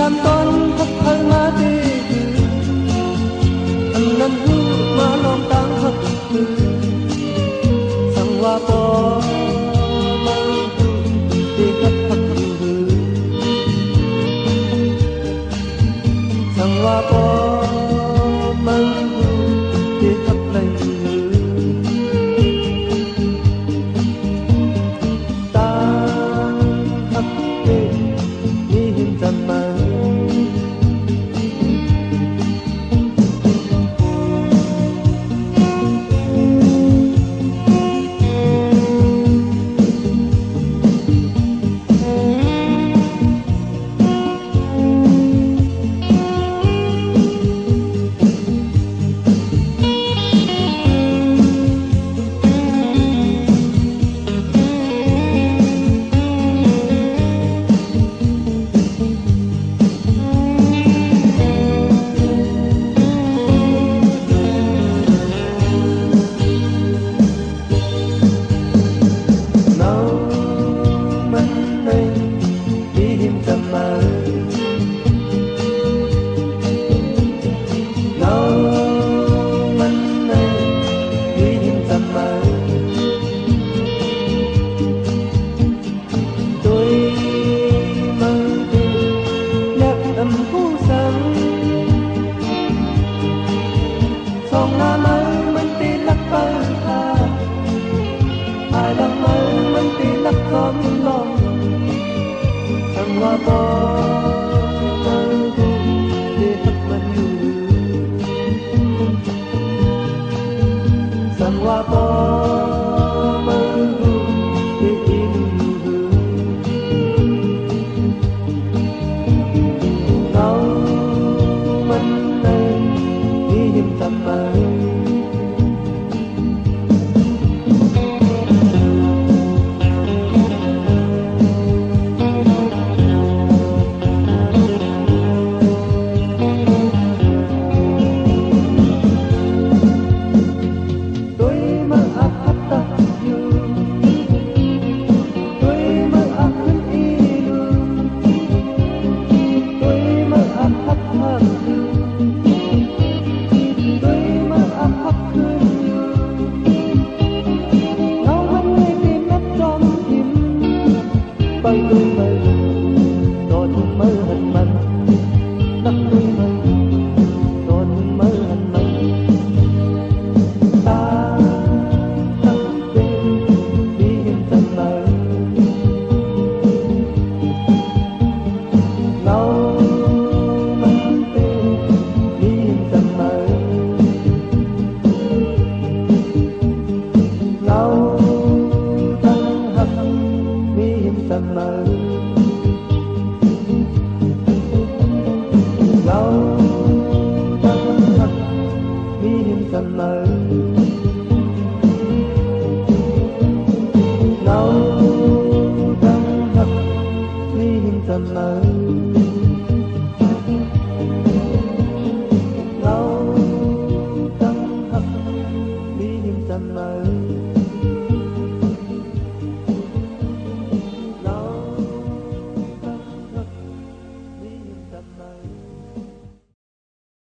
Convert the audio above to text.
tham tôn khắc khăn ma tê anh nan hu ma long tang hắc tu sang wa po mang tu tê khắc hắc tu sang wa po mang tu tê khắc lai Wa po mang tu tê khắc man yu sang wa po mang tu tê in yu nau man nay hi him tam mai Summer